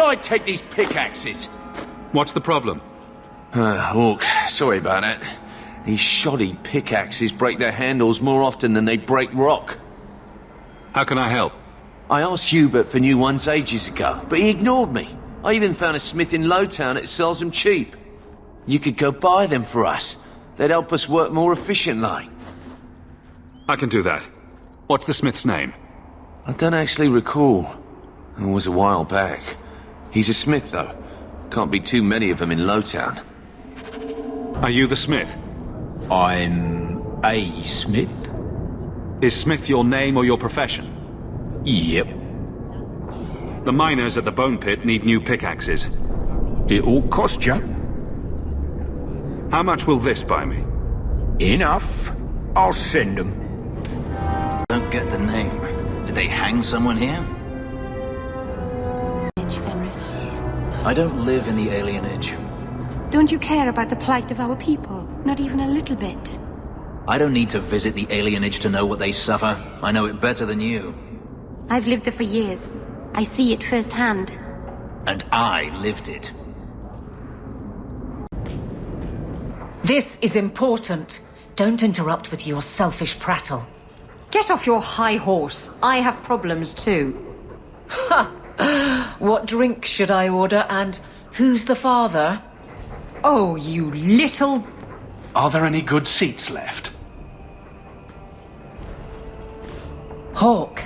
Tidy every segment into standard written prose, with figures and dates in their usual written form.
Blood take these pickaxes! What's the problem? Hawke, sorry about that. These shoddy pickaxes break their handles more often than they break rock. How can I help? I asked Hubert for new ones ages ago, but he ignored me. I even found a smith in Lowtown that sells them cheap. You could go buy them for us. They'd help us work more efficiently. I can do that. What's the smith's name? I don't actually recall. It was a while back. He's a smith, though. Can't be too many of them in Lowtown. Are you the smith? I'm a smith. Is smith your name or your profession? Yep. The miners at the bone pit need new pickaxes. It'll cost you. How much will this buy me? Enough. I'll send them. Don't get the name. Did they hang someone here? I don't live in the alienage. Don't you care about the plight of our people? Not even a little bit. I don't need to visit the alienage to know what they suffer. I know it better than you. I've lived there for years. I see it firsthand. And I lived it. This is important. Don't interrupt with your selfish prattle. Get off your high horse. I have problems too. Ha! What drink should I order, and who's the father? Oh, you little... Are there any good seats left? Hawke.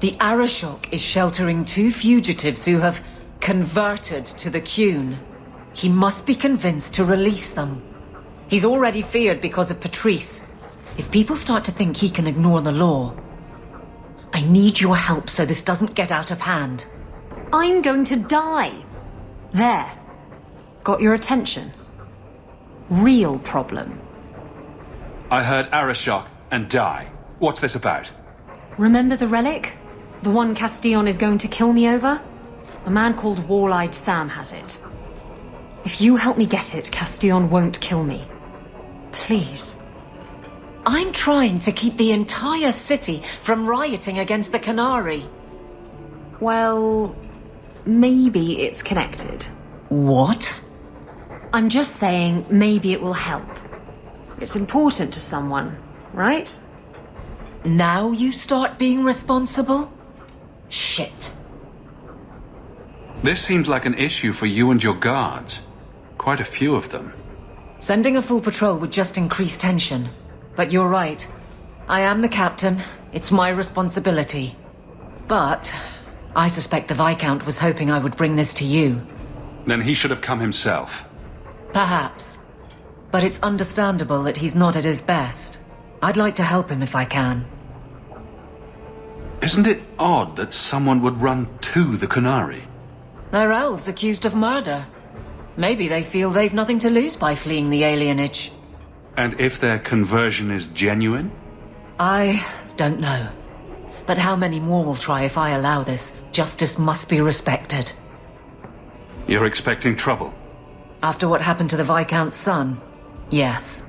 The Arashok is sheltering 2 fugitives who have converted to the Qun. He must be convinced to release them. He's already feared because of Patrice. If people start to think he can ignore the law, I need your help so this doesn't get out of hand. I'm going to die. There. Got your attention? Real problem. I heard Arashok and die. What's this about? Remember the relic? The one Castillon is going to kill me over? A man called Wall-Eyed Sam has it. If you help me get it, Castillon won't kill me. Please. I'm trying to keep the entire city from rioting against the Canary. Well, maybe it's connected. What? I'm just saying maybe it will help. It's important to someone, right? Now you start being responsible? Shit. This seems like an issue for you and your guards. Quite a few of them. Sending a full patrol would just increase tension. But you're right. I am the captain. It's my responsibility. But I suspect the Viscount was hoping I would bring this to you. Then he should have come himself. Perhaps. But it's understandable that he's not at his best. I'd like to help him if I can. Isn't it odd that someone would run to the Canary? They're elves accused of murder. Maybe they feel they've nothing to lose by fleeing the alienage. And if their conversion is genuine? I don't know. But how many more will try if I allow this? Justice must be respected. You're expecting trouble? After what happened to the Viscount's son? Yes.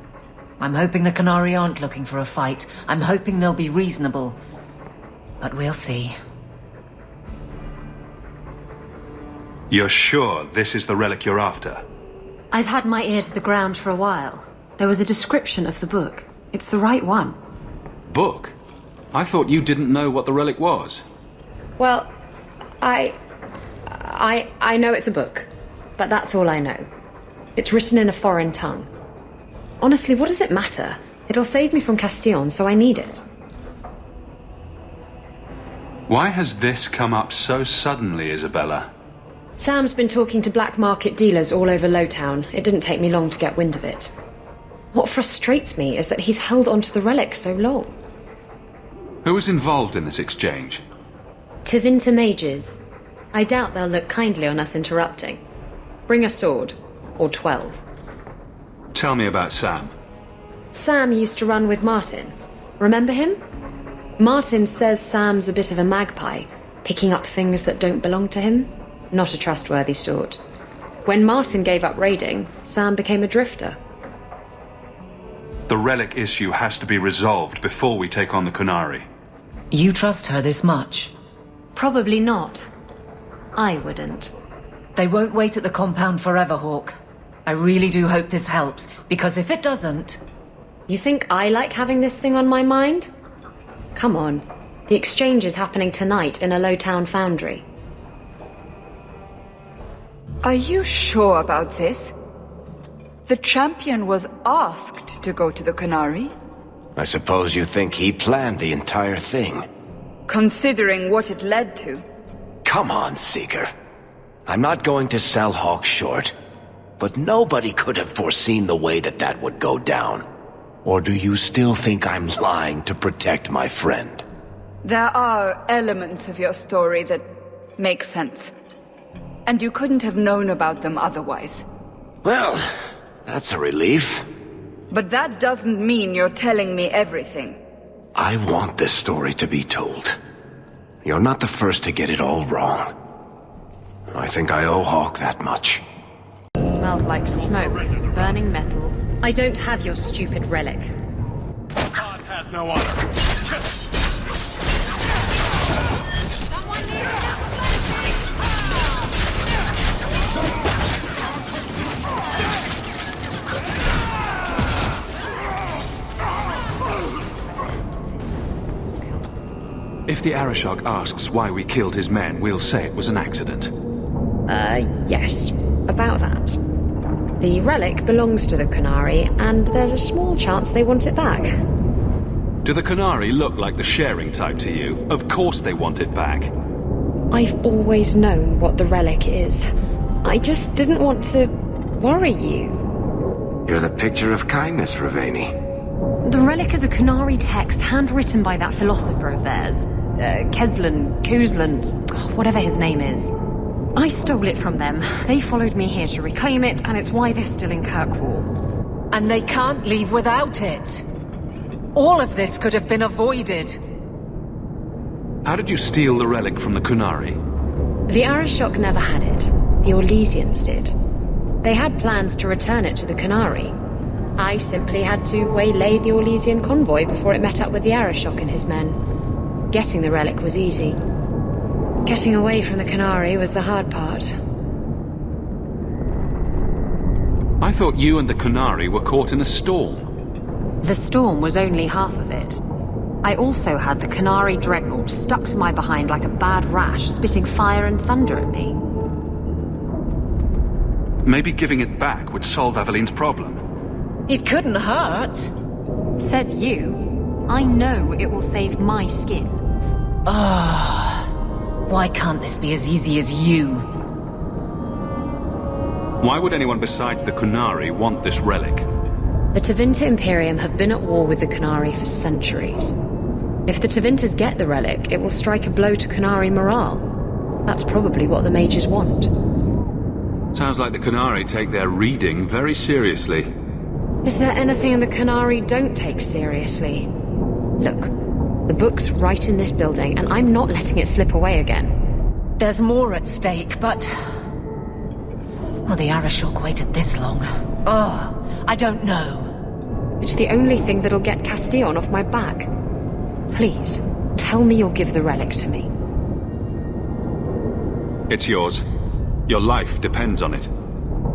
I'm hoping the Canary aren't looking for a fight. I'm hoping they'll be reasonable. But we'll see. You're sure this is the relic you're after? I've had my ear to the ground for a while. There was a description of the book. It's the right one. Book? I thought you didn't know what the relic was. Well, I know it's a book, but that's all I know. It's written in a foreign tongue. Honestly, what does it matter? It'll save me from Castillon, so I need it. Why has this come up so suddenly, Isabella? Sam's been talking to black market dealers all over Lowtown. It didn't take me long to get wind of it. What frustrates me is that he's held onto the relic so long. Who was involved in this exchange? Tevinter mages. I doubt they'll look kindly on us interrupting. Bring a sword. Or 12. Tell me about Sam. Sam used to run with Martin. Remember him? Martin says Sam's a bit of a magpie, picking up things that don't belong to him. Not a trustworthy sort. When Martin gave up raiding, Sam became a drifter. The relic issue has to be resolved before we take on the Canary. You trust her this much? Probably not. I wouldn't. They won't wait at the compound forever, Hawke. I really do hope this helps, because if it doesn't... You think I like having this thing on my mind? Come on. The exchange is happening tonight in a low-town foundry. Are you sure about this? The champion was asked to go to the Canary. I suppose you think he planned the entire thing. Considering what it led to. Come on, Seeker. I'm not going to sell Hawke short, but nobody could have foreseen the way that would go down. Or do you still think I'm lying to protect my friend? There are elements of your story that make sense. And you couldn't have known about them otherwise. Well, that's a relief. But that doesn't mean you're telling me everything. I want this story to be told. You're not the first to get it all wrong. I think I owe Hawke that much. Smells like smoke, burning metal. I don't have your stupid relic. Ours has no honor. If the Arashok asks why we killed his men, we'll say it was an accident. Yes. About that. The relic belongs to the Canary, and there's a small chance they want it back. Do the Canary look like the sharing type to you? Of course they want it back. I've always known what the relic is. I just didn't want to worry you. You're the picture of kindness, Ravani. The relic is a Canary text handwritten by that philosopher of theirs. Kozlan, whatever his name is. I stole it from them. They followed me here to reclaim it, and it's why they're still in Kirkwall. And they can't leave without it. All of this could have been avoided. How did you steal the relic from the Canary? The Arashok never had it. The Orlesians did. They had plans to return it to the Canary. I simply had to waylay the Orlesian convoy before it met up with the Arashok and his men. Getting the relic was easy. Getting away from the Canary was the hard part. I thought you and the Canary were caught in a storm. The storm was only half of it. I also had the Canary dreadnought stuck to my behind like a bad rash, spitting fire and thunder at me. Maybe giving it back would solve Evelyn's problem. It couldn't hurt. Says you. I know it will save my skin. Why can't this be as easy as you? Why would anyone besides the Canary want this relic? The Tevinter Imperium have been at war with the Canary for centuries. If the Tevinters get the relic, it will strike a blow to Canary morale. That's probably what the mages want. Sounds like the Canary take their reading very seriously. Is there anything in the Canary don't take seriously? Look, the book's right in this building, and I'm not letting it slip away again. There's more at stake, but... Well, the Arashok waited this long. I don't know. It's the only thing that'll get Castillon off my back. Please, tell me you'll give the relic to me. It's yours. Your life depends on it.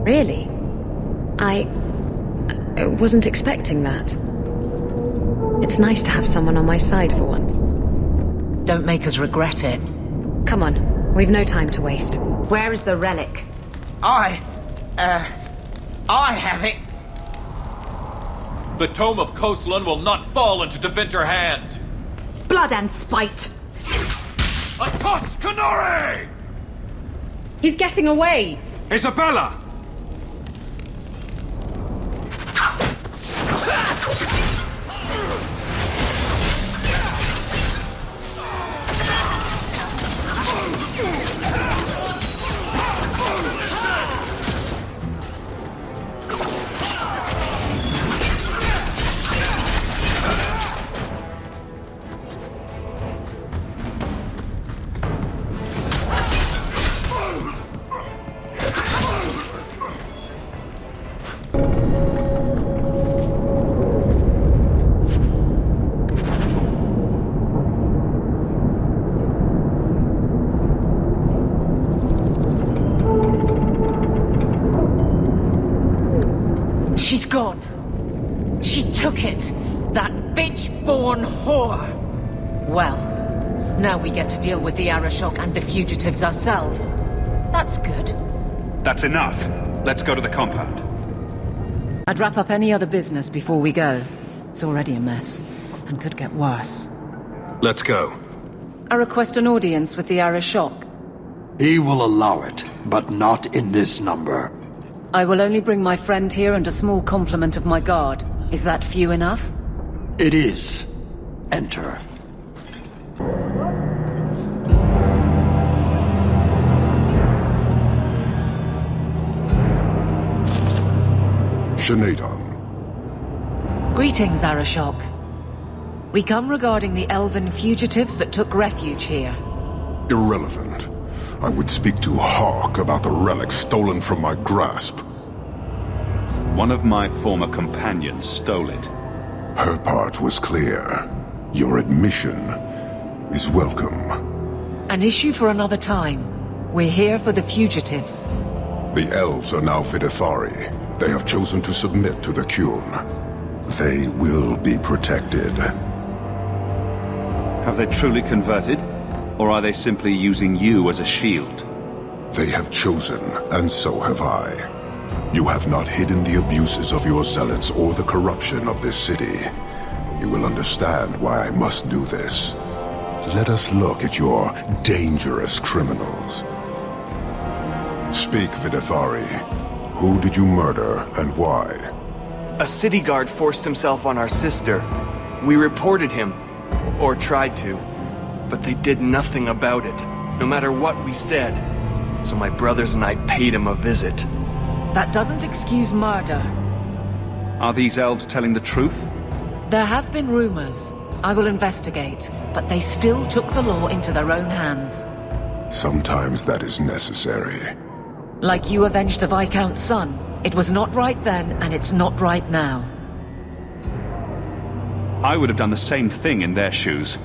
Really? I wasn't expecting that. It's nice to have someone on my side for once. Don't make us regret it. Come on, we've no time to waste. Where is the relic? I have it. The Tome of Kozlan will not fall into Tevinter hands. Blood and spite. Atos Canary! He's getting away! Isabella! She's gone. She took it. That bitch-born whore. Well, now we get to deal with the Arashok and the fugitives ourselves. That's good. That's enough. Let's go to the compound. I'd wrap up any other business before we go. It's already a mess, and could get worse. Let's go. I request an audience with the Arashok. He will allow it, but not in this number. I will only bring my friend here and a small complement of my guard. Is that few enough? It is. Enter. Sinead. Greetings, Arashok. We come regarding the elven fugitives that took refuge here. Irrelevant. I would speak to Hawke about the relic stolen from my grasp. One of my former companions stole it. Her part was clear. Your admission is welcome. An issue for another time. We're here for the fugitives. The elves are now Videthari. They have chosen to submit to the Qun. They will be protected. Have they truly converted? Or are they simply using you as a shield? They have chosen, and so have I. You have not hidden the abuses of your zealots or the corruption of this city. You will understand why I must do this. Let us look at your dangerous criminals. Speak, Videthari. Who did you murder, and why? A city guard forced himself on our sister. We reported him, or tried to, but they did nothing about it, no matter what we said. So my brothers and I paid him a visit. That doesn't excuse murder. Are these elves telling the truth? There have been rumors. I will investigate, but they still took the law into their own hands. Sometimes that is necessary. Like you avenged the Viscount's son. It was not right then, and it's not right now. I would have done the same thing in their shoes.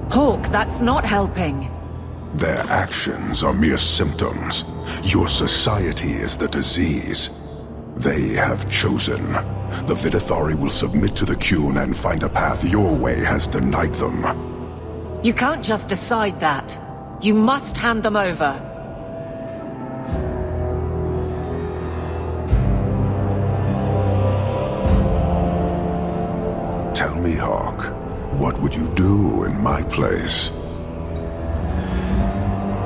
Hawke, that's not helping. Their actions are mere symptoms. Your society is the disease. They have chosen. The Videthari will submit to the Qun and find a path your way has denied them. You can't just decide that. You must hand them over. Tell me, Hawke, what would you do in my place?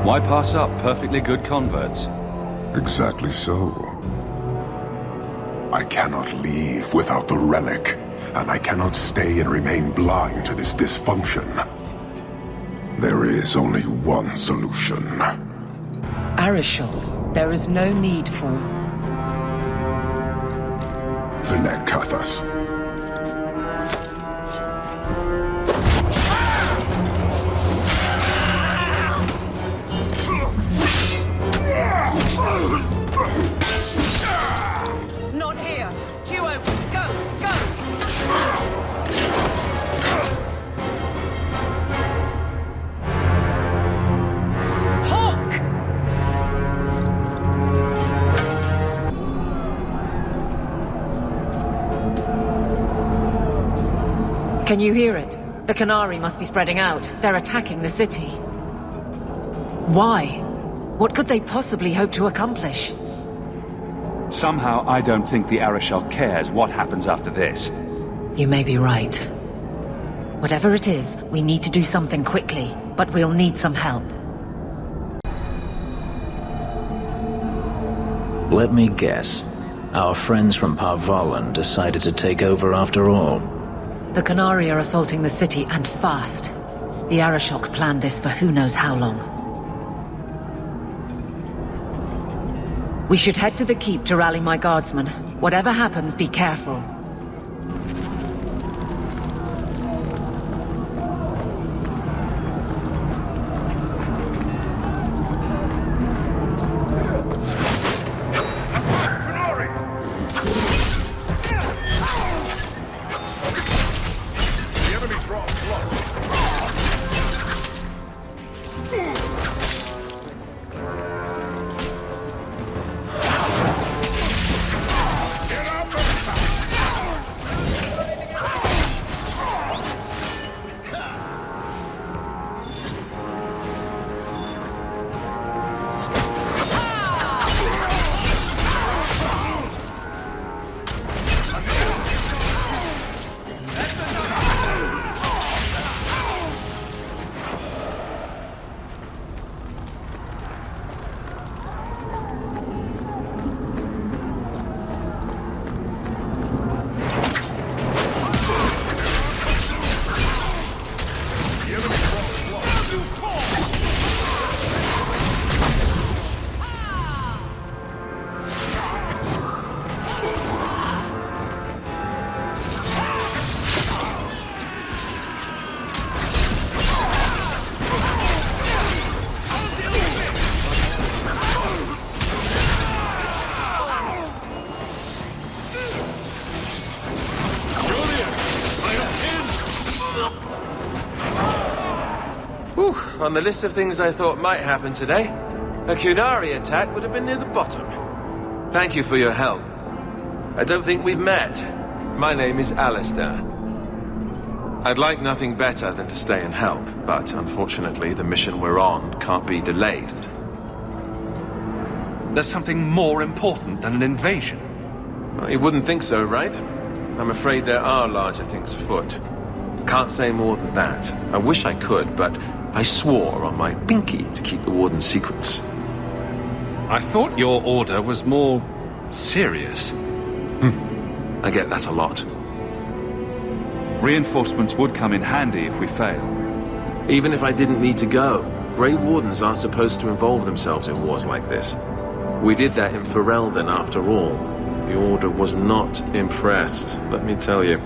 Why pass up perfectly good converts? Exactly so. I cannot leave without the relic, and I cannot stay and remain blind to this dysfunction. There is only one solution. Arashok, there is no need for... Vinekathas. Not here! Two open! Go! Go! Hawke! Can you hear it? The Canary must be spreading out. They're attacking the city. Why? What could they possibly hope to accomplish? Somehow, I don't think the Arashok cares what happens after this. You may be right. Whatever it is, we need to do something quickly, but we'll need some help. Let me guess. Our friends from Parvalan decided to take over after all. The Canary are assaulting the city, and fast. The Arashok planned this for who knows how long. We should head to the keep to rally my guardsmen. Whatever happens, be careful. on the list of things I thought might happen today, a Qunari attack would have been near the bottom. Thank you for your help. I don't think we've met. My name is Alistair. I'd like nothing better than to stay and help, but unfortunately the mission we're on can't be delayed. There's something more important than an invasion. Well, you wouldn't think so, right? I'm afraid there are larger things afoot. Can't say more than that. I wish I could, but I swore on my pinky to keep the Warden's secrets. I thought your order was more serious. I get that a lot. Reinforcements would come in handy if we fail. Even if I didn't need to go, Grey Wardens aren't supposed to involve themselves in wars like this. We did that in Ferelden after all. The Order was not impressed, let me tell you.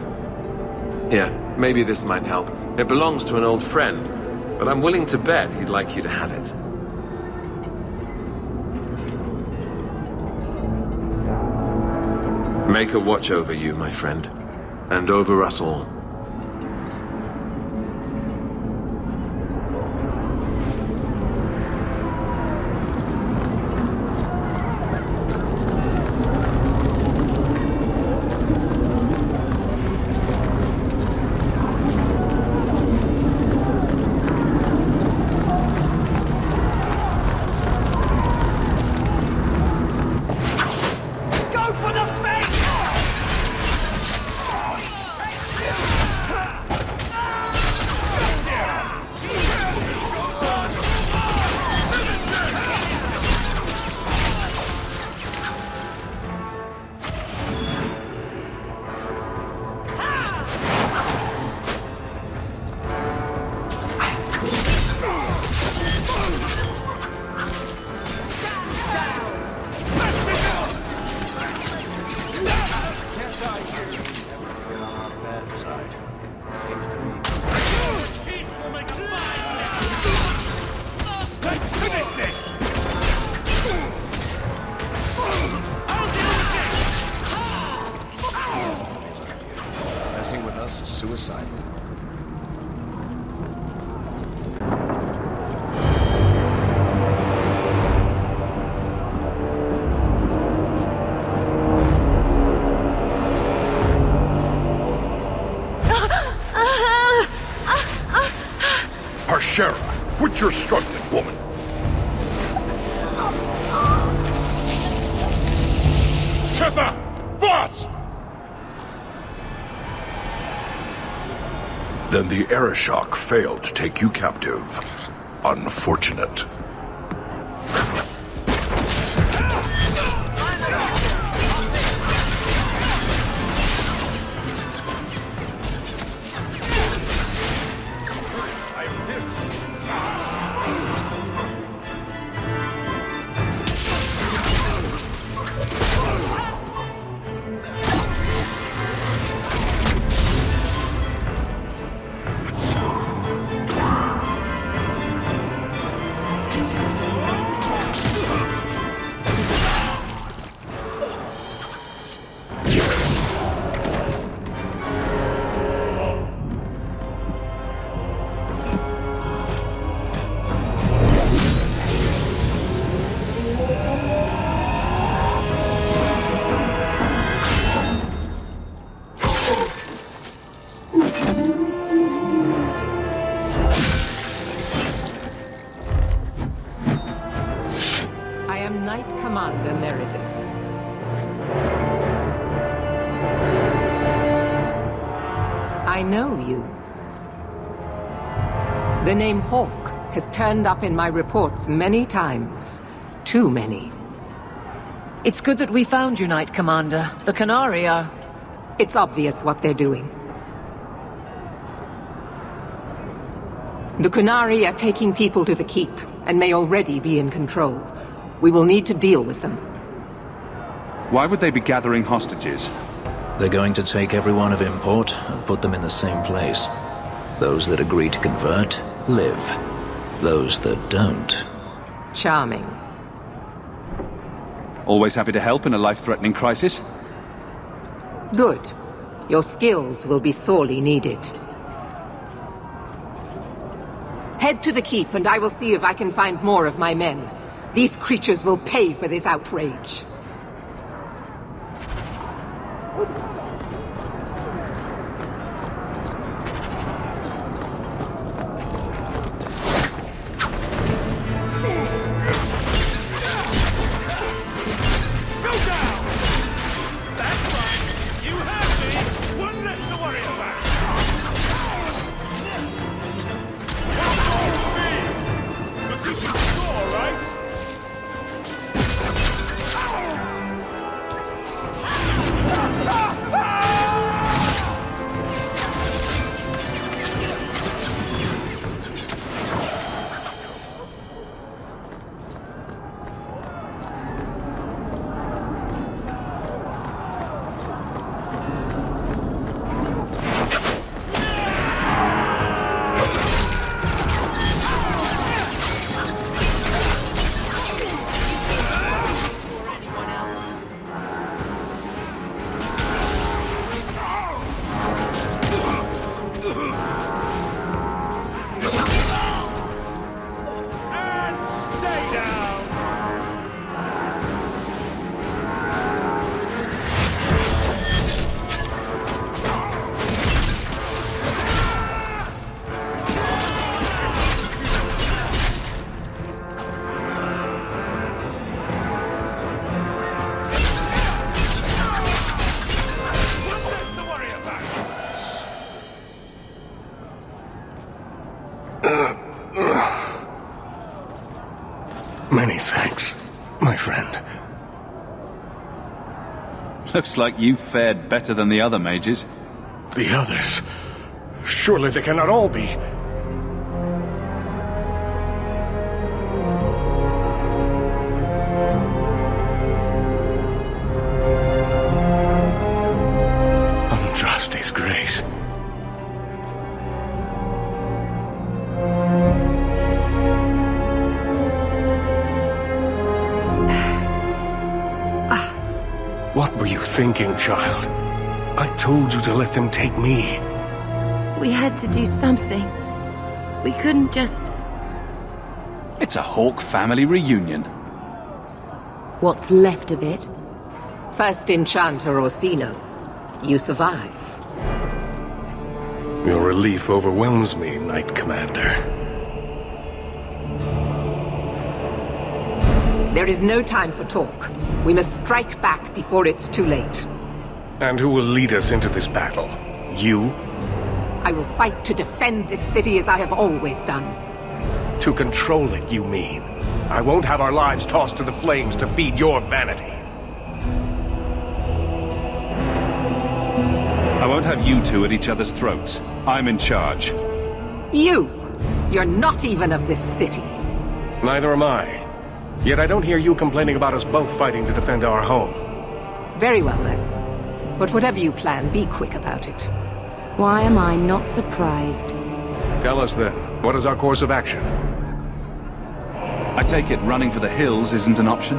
Here, maybe this might help. It belongs to an old friend, but I'm willing to bet he'd like you to have it. Make a watch over you, my friend, and over us all. Quit your struggling, woman. Tether! Boss! Then the Arishok failed to take you captive. Unfortunate. I know you. The name Hawke has turned up in my reports many times. Too many. It's good that we found you, Knight Commander. The Qunari are... It's obvious what they're doing. The Qunari are taking people to the Keep, and may already be in control. We will need to deal with them. Why would they be gathering hostages? They're going to take everyone of import and put them in the same place. Those that agree to convert, live. Those that don't... Charming. Always happy to help in a life-threatening crisis? Good. Your skills will be sorely needed. Head to the keep and I will see if I can find more of my men. These creatures will pay for this outrage. Many thanks, my friend. Looks like you fared better than the other mages. The others? Surely they cannot all be. Andraste's grace. What were you thinking, child? I told you to let them take me. We had to do something. We couldn't just... It's a Hawke family reunion. What's left of it? First Enchanter Orsino. You survive. Your relief overwhelms me, Knight Commander. There is no time for talk. We must strike back before it's too late. And who will lead us into this battle? You? I will fight to defend this city as I have always done. To control it, you mean? I won't have our lives tossed to the flames to feed your vanity. I won't have you two at each other's throats. I'm in charge. You! You're not even of this city. Neither am I. Yet I don't hear you complaining about us both fighting to defend our home. Very well then. But whatever you plan, be quick about it. Why am I not surprised? Tell us then, what is our course of action? I take it running for the hills isn't an option?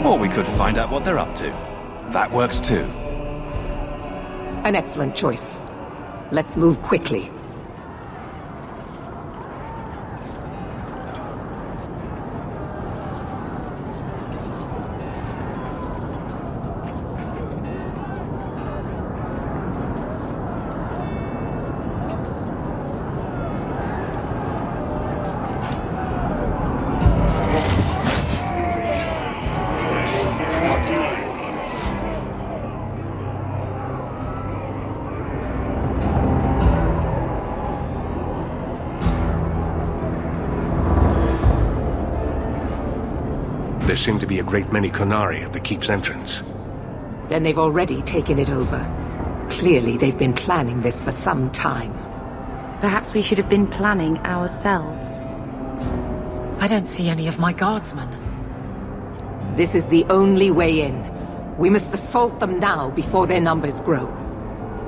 Or we could find out what they're up to. That works too. An excellent choice. Let's move quickly. There seem to be a great many Qunari at the keep's entrance. Then they've already taken it over. Clearly, they've been planning this for some time. Perhaps we should have been planning ourselves. I don't see any of my guardsmen. This is the only way in. We must assault them now before their numbers grow.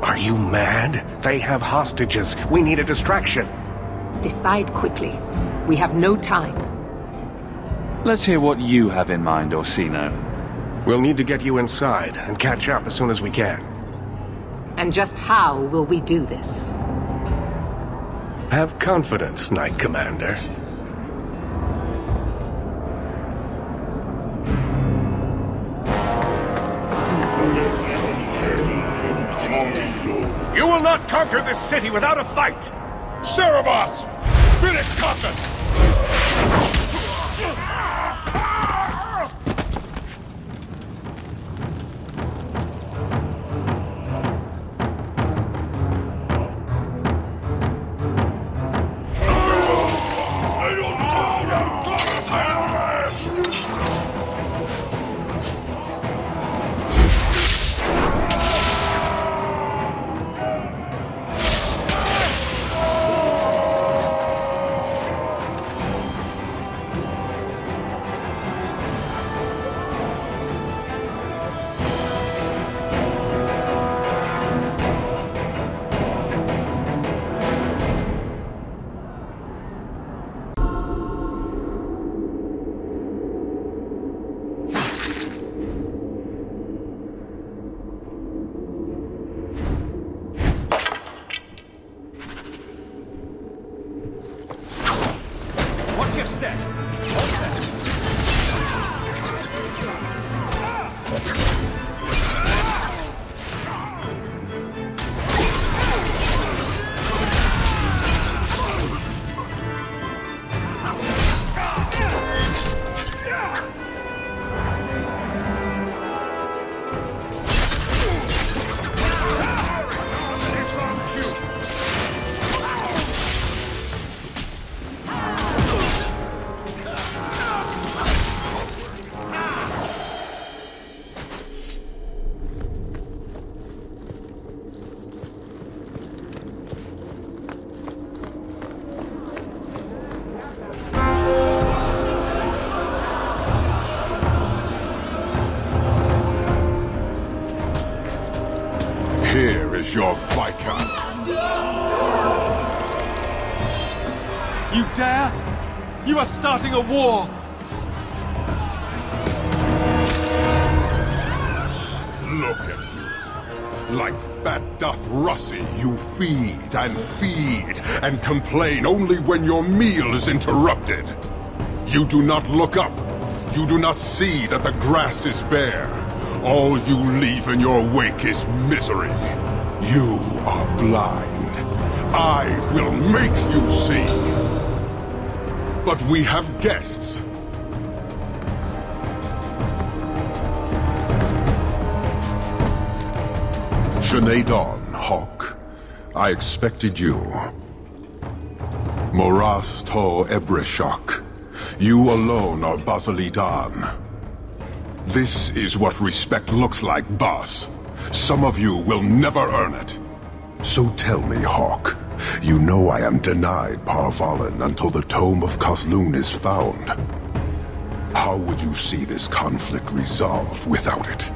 Are you mad? They have hostages. We need a distraction. Decide quickly. We have no time. Let's hear what you have in mind, Orsino. We'll need to get you inside and catch up as soon as we can. And just how will we do this? Have confidence, Knight Commander. You will not conquer this city without a fight! Cerebos! Bid it compass! Here is your Viscount. You dare? You are starting a war! Look at you. Like fat doth Russie, you feed and complain only when your meal is interrupted. You do not look up. You do not see that the grass is bare. All you leave in your wake is misery. You are blind. I will make you see. But we have guests. Sinead Dawn, Hawke. I expected you. Moras to Ebreshok. You alone are Basilidan. This is what respect looks like, boss. Some of you will never earn it. So tell me, Hawke, you know I am denied Parvalin until the Tome of Kozlun is found. How would you see this conflict resolved without it?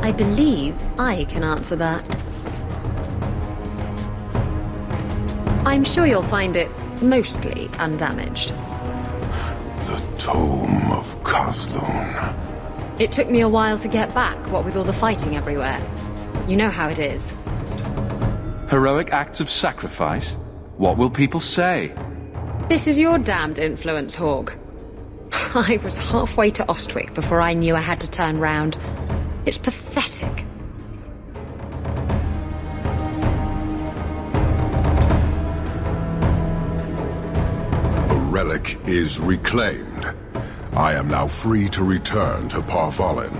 I believe I can answer that. I'm sure you'll find it mostly undamaged. The Tome of Kozlun. It took me a while to get back, what with all the fighting everywhere. You know how it is. Heroic acts of sacrifice? What will people say? This is your damned influence, Hawke. I was halfway to Ostwick before I knew I had to turn round. It's pathetic. Relic is reclaimed. I am now free to return to Parvalin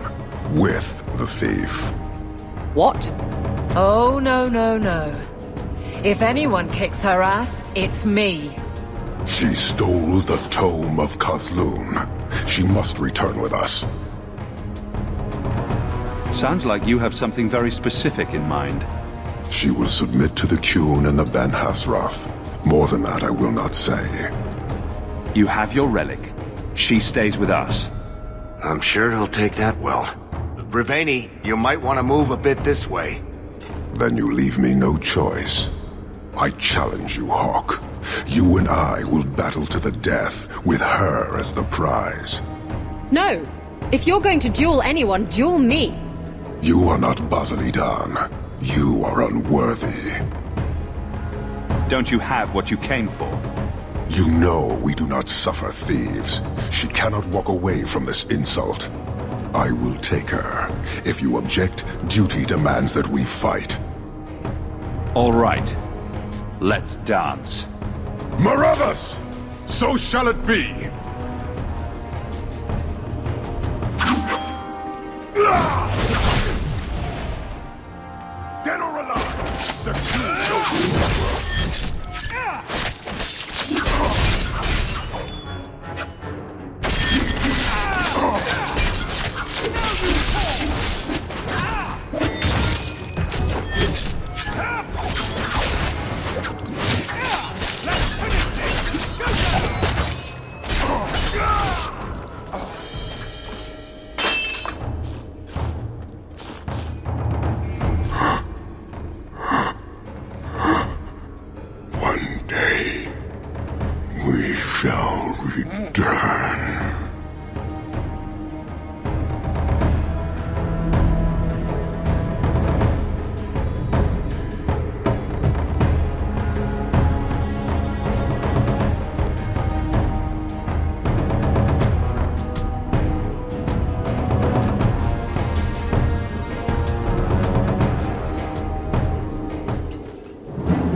with the thief. What? Oh, no, no, no. If anyone kicks her ass, it's me. She stole the Tome of Kozlun. She must return with us. Sounds like you have something very specific in mind. She will submit to the Qun and the Ben Hasraf. More than that I will not say. You have your relic. She stays with us. I'm sure he'll take that well. Breveni, you might want to move a bit this way. Then you leave me no choice. I challenge you, Hawke. You and I will battle to the death, with her as the prize. No, If you're going to duel anyone, duel me. You are not Basilidan. You are unworthy. Don't you have what you came for? You know we do not suffer thieves. She cannot walk away from this insult. I will take her. If you object, duty demands that we fight. All right. Let's dance. Marathas! So shall it be! Dead or alive, the king knows.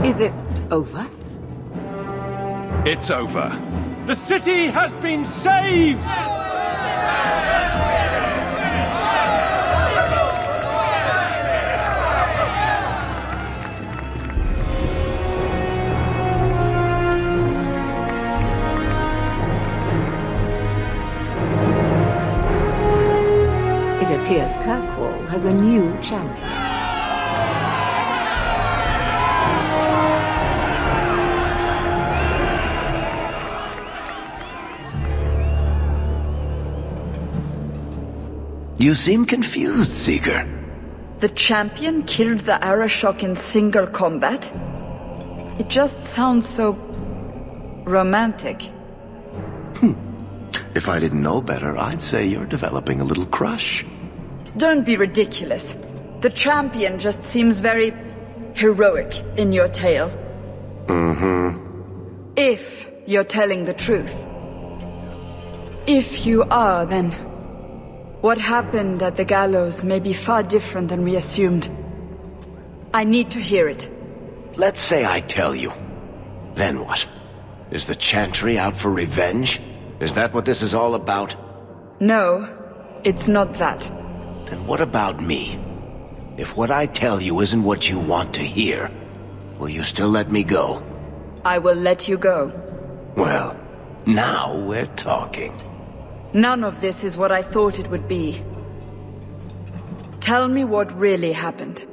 Is it over? It's over. The city has been saved! It appears Kirkwall has a new champion. You seem confused, Seeker. The champion killed the Arashok in single combat? It just sounds so... romantic. If I didn't know better, I'd say you're developing a little crush. Don't be ridiculous. The champion just seems very... heroic in your tale. Mm-hmm. If you're telling the truth. If you are, then... what happened at the gallows may be far different than we assumed. I need to hear it. Let's say I tell you. Then what? Is the Chantry out for revenge? Is that what this is all about? No, it's not that. Then what about me? If what I tell you isn't what you want to hear, will you still let me go? I will let you go. Well, now we're talking. None of this is what I thought it would be. Tell me what really happened.